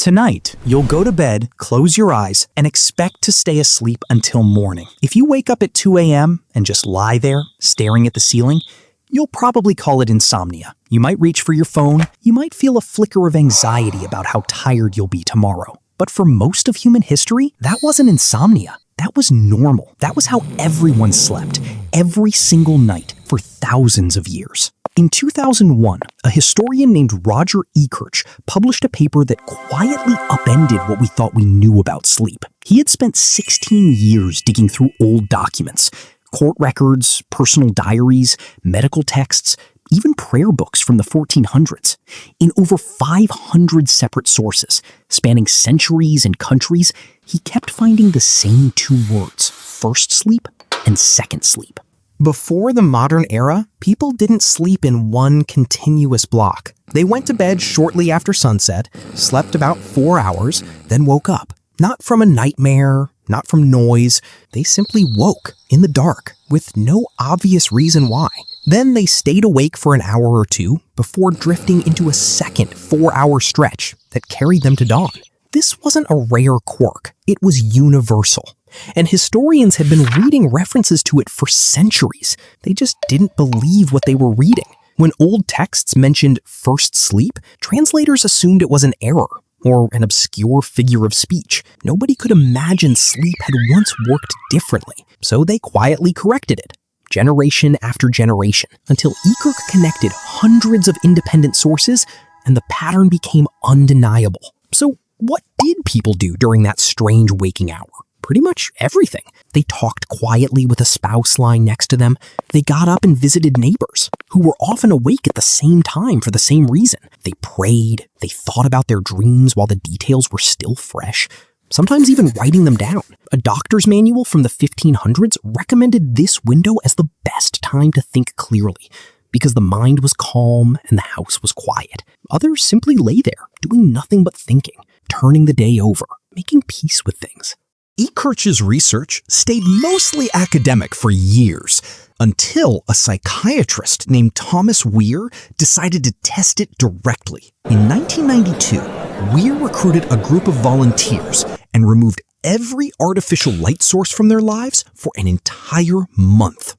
Tonight, you'll go to bed, close your eyes, and expect to stay asleep until morning. If you wake up at 2 a.m. and just lie there, staring at the ceiling, you'll probably call it insomnia. You might reach for your phone, you might feel a flicker of anxiety about how tired you'll be tomorrow. But for most of human history, that wasn't insomnia. That was normal. That was how everyone slept, every single night for thousands of years. In 2001, a historian named Roger Ekirch published a paper that quietly upended what we thought we knew about sleep. He had spent 16 years digging through old documents, court records, personal diaries, medical texts, even prayer books from the 1400s. In over 500 separate sources, spanning centuries and countries, he kept finding the same two words, first sleep and second sleep. Before the modern era, people didn't sleep in one continuous block. They went to bed shortly after sunset, slept about 4 hours, then woke up. Not from a nightmare, not from noise. They simply woke in the dark with no obvious reason why. Then they stayed awake for an hour or two before drifting into a second 4-hour stretch that carried them to dawn. This wasn't a rare quirk. It was universal. And historians had been reading references to it for centuries. They just didn't believe what they were reading. When old texts mentioned first sleep, translators assumed it was an error or an obscure figure of speech. Nobody could imagine sleep had once worked differently, so they quietly corrected it, generation after generation, until Ekirch connected hundreds of independent sources and the pattern became undeniable. So what did people do during that strange waking hour? Pretty much everything. They talked quietly with a spouse lying next to them. They got up and visited neighbors, who were often awake at the same time for the same reason. They prayed. They thought about their dreams while the details were still fresh, sometimes even writing them down. A doctor's manual from the 1500s recommended this window as the best time to think clearly, because the mind was calm and the house was quiet. Others simply lay there, doing nothing but thinking, turning the day over, making peace with things. Ekirch's research stayed mostly academic for years, until a psychiatrist named Thomas Weir decided to test it directly. In 1992, Weir recruited a group of volunteers and removed every artificial light source from their lives for an entire month.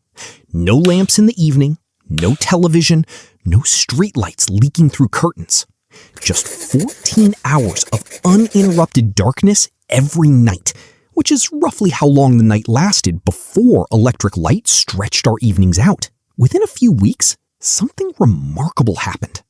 No lamps in the evening, no television, no streetlights leaking through curtains. Just 14 hours of uninterrupted darkness every night, which is roughly how long the night lasted before electric light stretched our evenings out. Within a few weeks, something remarkable happened.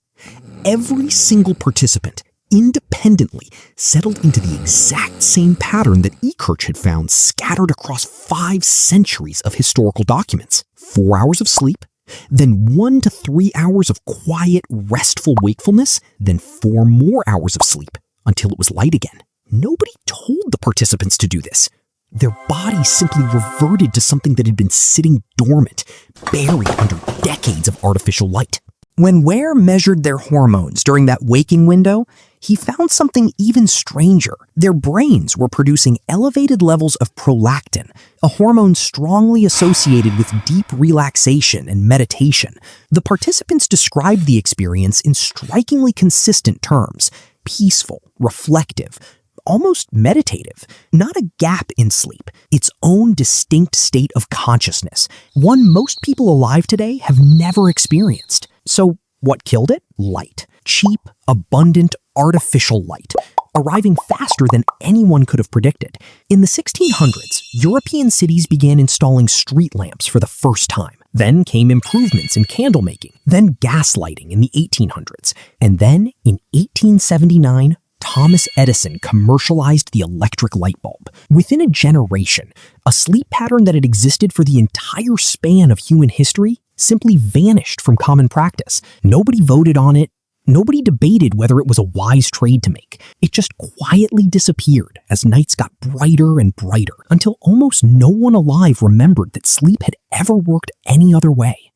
Every single participant independently settled into the exact same pattern that Ekirch had found scattered across 5 centuries of historical documents. 4 hours of sleep, then 1 to 3 hours of quiet, restful wakefulness, then 4 more hours of sleep until it was light again. Nobody told the participants to do this. Their bodies simply reverted to something that had been sitting dormant, buried under decades of artificial light. When Weir measured their hormones during that waking window, he found something even stranger. Their brains were producing elevated levels of prolactin, a hormone strongly associated with deep relaxation and meditation. The participants described the experience in strikingly consistent terms: peaceful, reflective, almost meditative, not a gap in sleep, its own distinct state of consciousness, one most people alive today have never experienced. So what killed it? Light. Cheap, abundant, artificial light, arriving faster than anyone could have predicted. In the 1600s, European cities began installing street lamps for the first time. Then came improvements in candle making, then gas lighting in the 1800s, and then in 1879, Thomas Edison commercialized the electric light bulb. Within a generation, a sleep pattern that had existed for the entire span of human history simply vanished from common practice. Nobody voted on it. Nobody debated whether it was a wise trade to make. It just quietly disappeared as nights got brighter and brighter until almost no one alive remembered that sleep had ever worked any other way.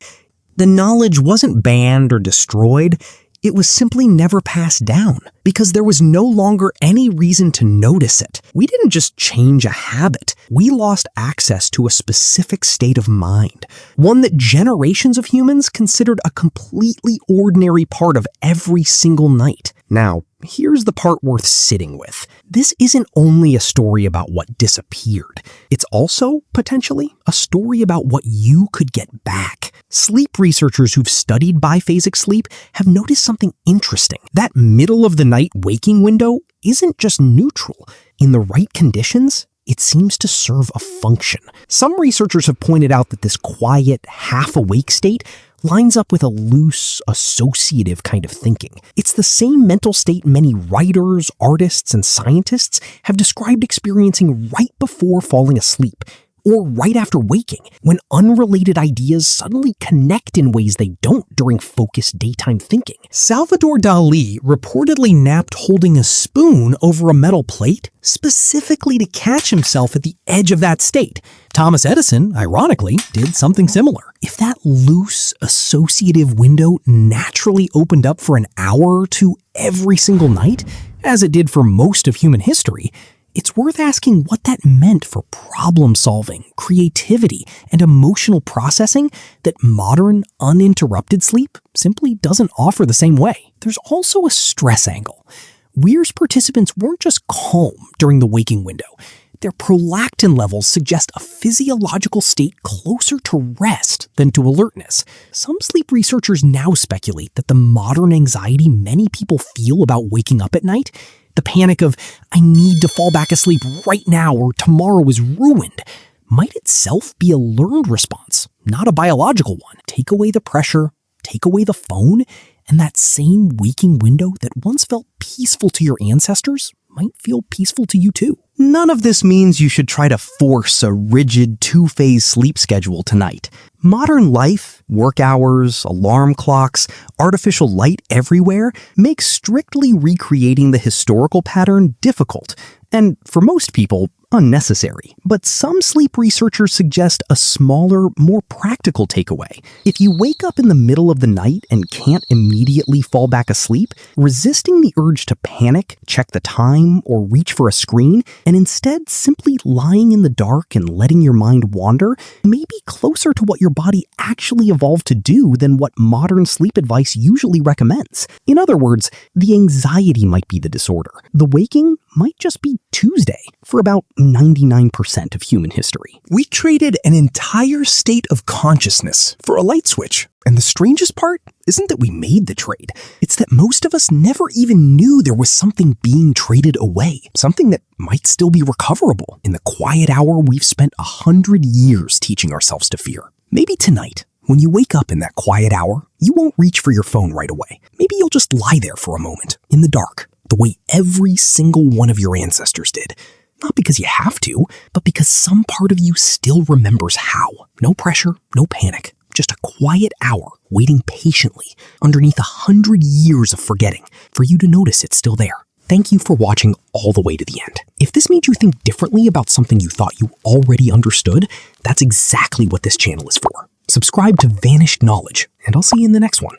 The knowledge wasn't banned or destroyed. It was simply never passed down because there was no longer any reason to notice it. We didn't just change a habit. We lost access to a specific state of mind, one that generations of humans considered a completely ordinary part of every single night. Now, here's the part worth sitting with. This isn't only a story about what disappeared. It's also, potentially, a story about what you could get back. Sleep researchers who've studied biphasic sleep have noticed something interesting. That middle-of-the-night waking window isn't just neutral. In the right conditions, it seems to serve a function. Some researchers have pointed out that this quiet, half-awake state lines up with a loose, associative kind of thinking. It's the same mental state many writers, artists, and scientists have described experiencing right before falling asleep, or right after waking, when unrelated ideas suddenly connect in ways they don't during focused daytime thinking. Salvador Dali reportedly napped holding a spoon over a metal plate, specifically to catch himself at the edge of that state. Thomas Edison, ironically, did something similar. If that loose, associative window naturally opened up for an hour or two every single night, as it did for most of human history, it's worth asking what that meant for problem solving, creativity, and emotional processing that modern, uninterrupted sleep simply doesn't offer the same way. There's also a stress angle. Weir's participants weren't just calm during the waking window. Their prolactin levels suggest a physiological state closer to rest than to alertness. Some sleep researchers now speculate that the modern anxiety many people feel about waking up at night, the panic of, I need to fall back asleep right now or tomorrow is ruined, might itself be a learned response, not a biological one. Take away the pressure, take away the phone, and that same waking window that once felt peaceful to your ancestors might feel peaceful to you too. None of this means you should try to force a rigid two-phase sleep schedule tonight. Modern life, work hours, alarm clocks, artificial light everywhere makes strictly recreating the historical pattern difficult, and for most people, unnecessary. But some sleep researchers suggest a smaller, more practical takeaway. If you wake up in the middle of the night and can't immediately fall back asleep, resisting the urge to panic, check the time, or reach for a screen, and instead simply lying in the dark and letting your mind wander may be closer to what your body actually evolved to do than what modern sleep advice usually recommends. In other words, the anxiety might be the disorder. The waking might just be Tuesday for about 99% of human history. We traded an entire state of consciousness for a light switch. And the strangest part isn't that we made the trade. It's that most of us never even knew there was something being traded away. Something that might still be recoverable in the quiet hour we've spent 100 years teaching ourselves to fear. Maybe tonight, when you wake up in that quiet hour, you won't reach for your phone right away. Maybe you'll just lie there for a moment, in the dark, the way every single one of your ancestors did. Not because you have to, but because some part of you still remembers how. No pressure, no panic. Just a quiet hour waiting patiently underneath 100 years of forgetting for you to notice it's still there. Thank you for watching all the way to the end. If this made you think differently about something you thought you already understood, that's exactly what this channel is for. Subscribe to Vanished Knowledge, and I'll see you in the next one.